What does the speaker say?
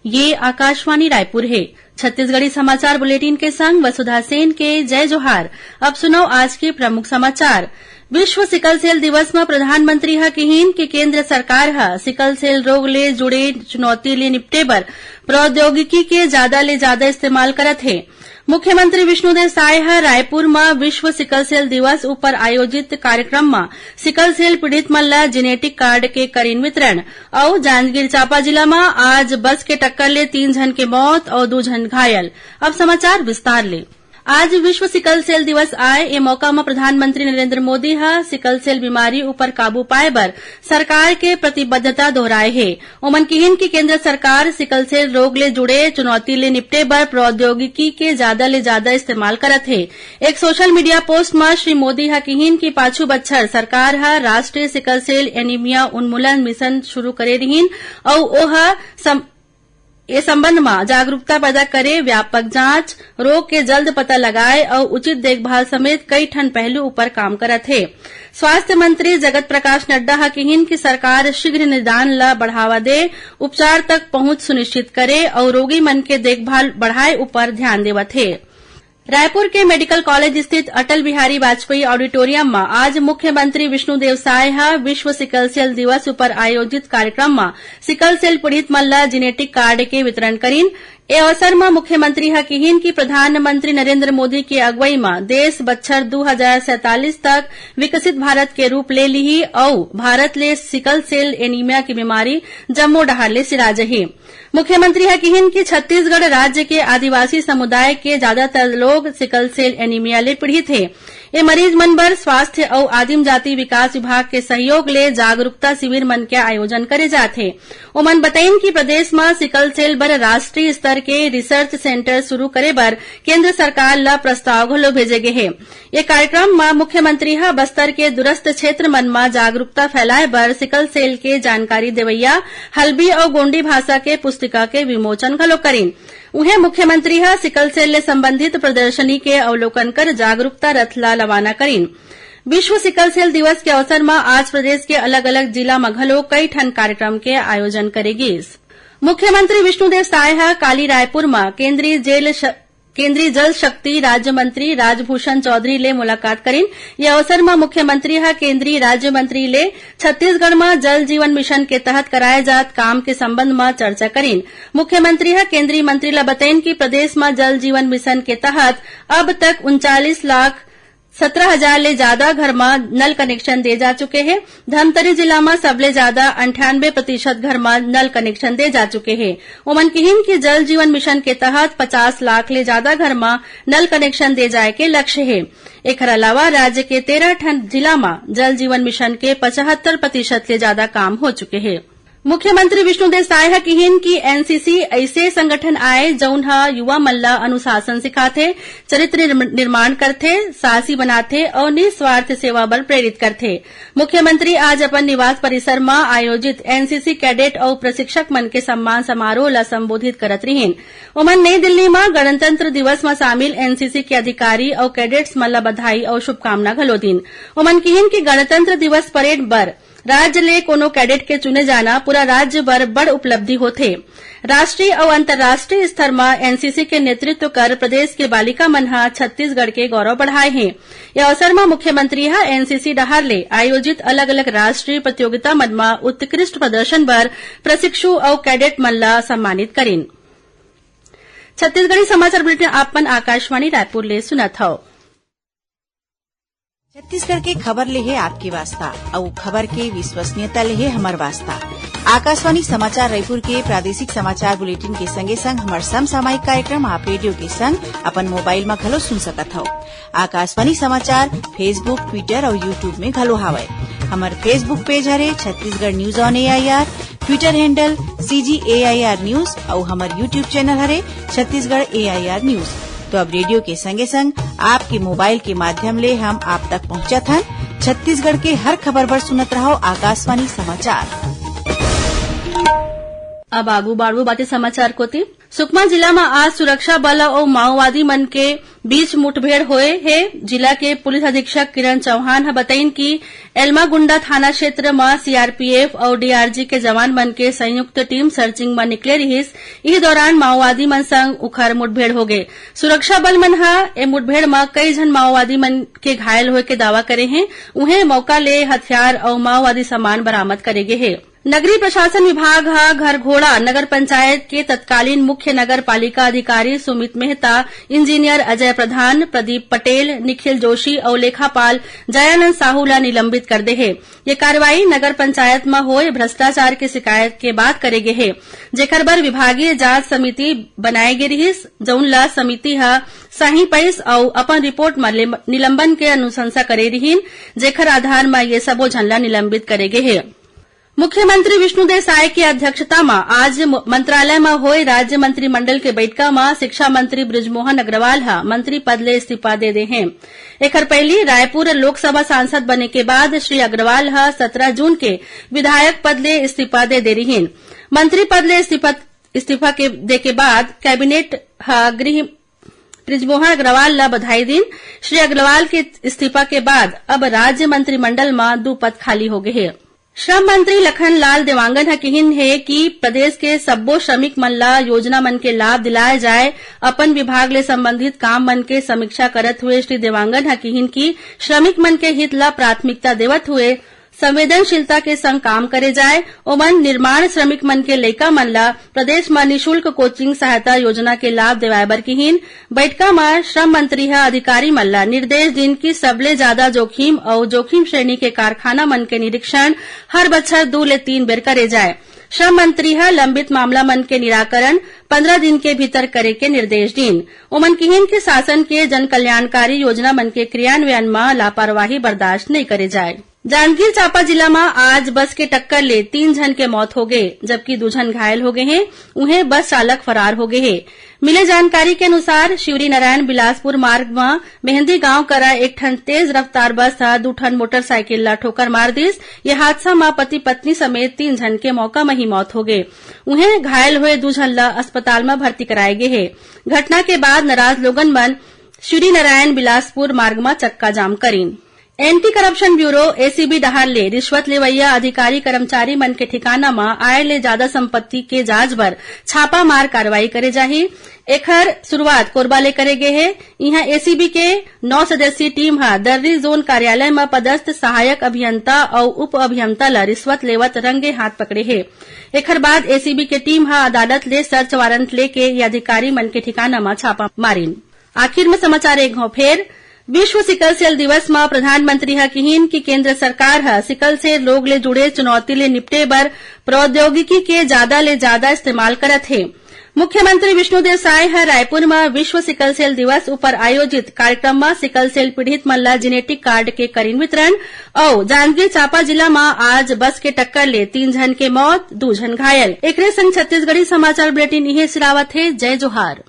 ये आकाशवाणी रायपुर है। छत्तीसगढ़ी समाचार बुलेटिन के संग वसुधा सेन के जय जोहार। अब सुनो आज के प्रमुख समाचार। विश्व सिकल सेल दिवस में प्रधानमंत्री ह कहिन कि केंद्र सरकार ह सिकल सेल रोग ले जुड़े चुनौती ले निपटे बर प्रौद्योगिकी के ज्यादा ले ज्यादा इस्तेमाल करत है। मुख्यमंत्री विष्णुदेव साय ह रायपुर में विश्व सिकल सेल दिवस ऊपर आयोजित कार्यक्रम में सिकल सेल पीड़ित मन ला जेनेटिक कार्ड के करीन वितरण और जांजगीर चांपा जिला में आज बस के टक्कर ले 3 जन के मौत और 2 जन घायल। अब समाचार विस्तार ले। आज विश्व सिकल सेल दिवस आए ए मौका में प्रधानमंत्री नरेंद्र मोदी ह सिकल सेल बीमारी ऊपर काबू पाए बर सरकार के प्रतिबद्धता दोहराए है। ओमन कहिन कि केंद्र सरकार सिकल सेल रोग ले जुड़े चुनौती ले निपटे बर प्रौद्योगिकी के ज्यादा ले ज्यादा इस्तेमाल करत है। एक सोशल मीडिया पोस्ट में श्री मोदी ह कहिन कि पाछू बच्छर सरकार ह राष्ट्रीय सिकल सेल एनीमिया उन्मूलन मिशन शुरू करे रहीन और ओह ए संबंध में जागरूकता पैदा करे, व्यापक जांच, रोग के जल्द पता लगाए और उचित देखभाल समेत कई ठन पहलू ऊपर काम करत है। स्वास्थ्य मंत्री जगत प्रकाश नड्डा ह कहिन कि सरकार शीघ्र निदान ला बढ़ावा दे, उपचार तक पहुंच सुनिश्चित करे और रोगी मन के देखभाल बढ़ाए ऊपर ध्यान देवत है। रायपुर के मेडिकल कॉलेज स्थित अटल बिहारी वाजपेयी ऑडिटोरियम में आज मुख्यमंत्री विष्णुदेव साय ह विश्व सिकल सेल दिवस ऊपर आयोजित कार्यक्रम में सिकल सेल पीड़ित मन ला जेनेटिक कार्ड के वितरण करीन। ए अवसर में मुख्यमंत्री ह कहिन कि प्रधानमंत्री नरेंद्र मोदी के अगुवाई में देश बच्छर 2047 तक विकसित भारत के रूप ले लिही और भारत ले सिकल सेल एनीमिया की बीमारी जम्मो डहर ले सिरा जही। मुख्यमंत्री ह कहिन कि छत्तीसगढ़ राज्य के आदिवासी समुदाय के ज्यादातर लोग सिकल सेल एनीमिया ले पीड़ित है। ए मरीज मन बर स्वास्थ्य और आदिम जाति विकास विभाग के सहयोग ले जागरूकता शिविर मन के आयोजन करे जाथे। ओमन बताइन कि प्रदेश में सिकल सेल बर राष्ट्रीय स्तर के रिसर्च सेंटर शुरू करे बर केंद्र सरकार ला प्रस्ताव घलो भेजे गे हे। ये कार्यक्रम में मुख्यमंत्री ह बस्तर के दूरस्थ क्षेत्र मन में जागरूकता फैलाए बर सिकल सेल के जानकारी देवैया हल्बी और गोंडी भाषा के पुस्तिका के विमोचन घलो करीन। उन्हें मुख्यमंत्री ह सिकल सेल ले संबंधित प्रदर्शनी के अवलोकन कर जागरूकता रथ ला रवाना करीन। विश्व सिकल सेल दिवस के अवसर में आज प्रदेश के अलग अलग जिला में घलो कई ठन कार्यक्रम के आयोजन करेगी। मुख्यमंत्री विष्णुदेव साय ह काली रायपुर में केंद्रीय जल शक्ति राज्य मंत्री राजभूषण चौधरी ले मुलाकात करीन। यह अवसर में मुख्यमंत्री ह केंद्रीय राज्य मंत्री ले छत्तीसगढ़ में जल जीवन मिशन के तहत कराए जात काम के संबंध में चर्चा करीन। मुख्यमंत्री ह केंद्रीय मंत्री ला बताइन कि प्रदेश में जल जीवन मिशन के तहत अब तक 39,17,000 ले ज्यादा घर में नल कनेक्शन दे जा चुके हैं। धमतरी जिला में सबले ज्यादा 98% घर में नल कनेक्शन दे जा चुके हैं। ओमन कहिन कि जल जीवन मिशन के तहत 50 लाख ले ज्यादा घर में नल कनेक्शन दे जाए के लक्ष्य है। एकर अलावा राज्य के 13 ठन जिला में जल जीवन मिशन के 75% ले ज्यादा काम हो चुके हैं। मुख्यमंत्री विष्णुदेव साय ह कहिन कि एनसीसी ऐसे संगठन आए जौन ह युवा मन ला अनुशासन सिखाथे, चरित्र निर्माण करथे, साहसी बनाथे और निस्वार्थ सेवा बर प्रेरित करथे। मुख्यमंत्री आज अपन निवास परिसर में आयोजित एनसीसी कैडेट और प्रशिक्षक मन के सम्मान समारोह ला संबोधित करत रहीन। ओमन नई दिल्ली में गणतंत्र दिवस में शामिल एनसीसी के अधिकारी और कैडेट्स मन ला बधाई और शुभकामना घलो दीन। ओमन कहिन कि गणतंत्र दिवस परेड बर राज्य ले कोनो कैडेट के चुने जाना पूरा राज्य बर बड़ उपलब्धि होथे। राष्ट्रीय और अंतर्राष्ट्रीय स्तर में एनसीसी के नेतृत्व कर प्रदेश के बालिका मन ह छत्तीसगढ़ के गौरव बढ़ाए हैं। यह अवसर में मुख्यमंत्री ह एनसीसी डहर ले आयोजित अलग अलग राष्ट्रीय प्रतियोगिता मन में उत्कृष्ट प्रदर्शन बर प्रशिक्षु और कैडेट मन ला सम्मानित करीन। छत्तीसगढ़ी समाचार बुलेटिन आपमन आकाशवाणी रायपुर ले सुनत हव। छत्तीसगढ़ के खबर ले है आपके वास्ता और खबर के विश्वसनीयता ले है हमार वास्ता। आकाशवाणी समाचार रायपुर के प्रादेशिक समाचार बुलेटिन के संगे संग हमार समसामयिक कार्यक्रम आप रेडियो के संग अपन मोबाइल में घलो सुन सकत हव। आकाशवाणी समाचार फेसबुक, ट्विटर और यूट्यूब में घलो हावय। हमार फेसबुक पेज हरे Chhattisgarh news on AIR, Twitter handle CGAIR news और हमार यूट्यूब चैनल हरे छत्तीसगढ़ AIR न्यूज। तो अब रेडियो के संगे संग आपके मोबाइल के माध्यम ले हम आप तक पहुंचत हन। छत्तीसगढ़ के हर खबर बर सुनत रहो आकाशवाणी समाचार। अब आगू बाढ़ू बातें समाचार कोती। सुकमा जिला में आज सुरक्षा बल और माओवादी मन के बीच मुठभेड़ होए है। जिला के पुलिस अधीक्षक किरण चौहान बताइन कि एलमागुंडा थाना क्षेत्र में सीआरपीएफ और डीआरजी के जवान मन के संयुक्त टीम सर्चिंग में निकले रहीस। इस दौरान माओवादी मन संग उखर मुठभेड़ हो गए। सुरक्षा बल मन ए मुठभेड़ में कई जन माओवादी मन के घायल होए के दावा करे हैं। उन्हें मौका ले हथियार और माओवादी सामान बरामद करे गए है। नगरीय प्रशासन विभाग घरघोड़ा नगर पंचायत के तत्कालीन मुख्य नगर पालिका अधिकारी सुमित मेहता, इंजीनियर अजय प्रधान, प्रदीप पटेल, निखिल जोशी और लेखापाल जयानंद साहू ला निलंबित कर दे है। ये कार्रवाई नगर पंचायत में होए भ्रष्टाचार के शिकायत के बाद करे गे है, जेकर बर विभागीय जांच समिति बनाए गे रहीस। जौन ला समिति सही पैस और अपन रिपोर्ट में निलंबन के अनुशंसा करे रहीन, जेकर आधार में ये सबो झन ला निलंबित करे गे है। मुख्यमंत्री विष्णुदेव साय की अध्यक्षता में आज मंत्रालय में हुए राज्य मंत्रिमंडल के बैठका में शिक्षा मंत्री बृजमोहन अग्रवाल मंत्री पद ले इस्तीफा दे दे हैं। एकर पहली रायपुर लोकसभा सांसद बने के बाद श्री अग्रवाल 17 जून के विधायक पद ले इस्तीफा दे रही। मंत्री पद ले इस्तीफा दे के बाद कैबिनेट गृह बृजमोहन अग्रवाल ला बधाई दिन। श्री अग्रवाल के इस्तीफा के बाद अब राज्य मंत्रिमंडल में 2 पद खाली हो गए हैं। श्रम मंत्री लखन लाल देवांगन कहिन है कि प्रदेश के सब्बो श्रमिक मन ला योजना मन के लाभ दिलाए जाए। अपन विभाग ले संबंधित काम मन के समीक्षा करत हुए श्री देवांगन कहिन कि श्रमिक मन के हित ला प्राथमिकता देवत हुए संवेदनशीलता के संग काम करे जाए। ओमन निर्माण श्रमिक मन के लइका मन ला प्रदेश में निःशुल्क कोचिंग सहायता योजना के लाभ दिवाए बर किहिन। बैठका में श्रम मंत्री अधिकारी मन ला निर्देश दिन की सबले ज्यादा जोखिम और जोखिम श्रेणी के कारखाना मन के निरीक्षण हर बछर 2 ले 3 बेर करे जाए। श्रम मंत्री लंबित मामला मन के निराकरण 15 दिन के भीतर करे के निर्देश दिन। ओमन किहिन के शासन के जन कल्याणकारी योजना मन के क्रियान्वयन में लापरवाही बर्दाश्त नहीं करे जाए। जांजगीर चांपा जिला में आज बस के टक्कर ले 3 जन के मौत हो गए, जबकि 2 जन घायल हो गए हैं। उन्हें बस चालक फरार हो गए हैं। मिले जानकारी के अनुसार शिवरी नारायण बिलासपुर मार्ग में मेहंदी गांव करा एक ठन तेज रफ्तार बस 2 ठन मोटरसाइकिल ला ठोकर मार दिस। ये हादसा में पति पत्नी समेत 3 जन के मौका में ही मौत हो गए। उन्हें घायल हुए 2 जन ला अस्पताल में भर्ती कराए गए हैं। घटना के बाद नाराज लोगन मन शिवरी नारायण बिलासपुर मार्ग में चक्का जाम करीन। एंटी करप्शन ब्यूरो एसीबी डहार ले रिश्वत लेवैया अधिकारी कर्मचारी मन के ठिकाना में आय ले ज्यादा संपत्ति के जांच बर छापा मार कार्रवाई करे जाही। एकर शुरुआत कोरबा ले करे गए है। यहाँ एसीबी के 9 सदस्यीय टीम दर्री जोन कार्यालय में पदस्थ सहायक अभियंता और उप अभियंता ला रिश्वत लेवत रंगे हाथ पकड़े है। एकर बाद एसीबी के टीम अदालत ले सर्च वारंट लेके ये अधिकारी मन के ठिकाना में छापा मारिन। आखिर में समाचार एक घाव फेर। विश्व सिकल सेल दिवस में प्रधानमंत्री कहिन कि केंद्र सरकार सिकल सेल रोग ले जुड़े चुनौती ले निपटे बर प्रौद्योगिकी के ज्यादा ले ज्यादा इस्तेमाल करत है। मुख्यमंत्री विष्णुदेव साय रायपुर में विश्व सिकल सेल दिवस ऊपर आयोजित कार्यक्रम में सिकल सेल पीड़ित मन ला जेनेटिक कार्ड के करीन वितरण और जांजगीर चांपा जिला में आज बस के टक्कर ले 3 जन के मौत, 2 जन घायल। एकरे संग छत्तीसगढ़ी समाचार बुलेटिन इहे सिरावत है। जय जोहार।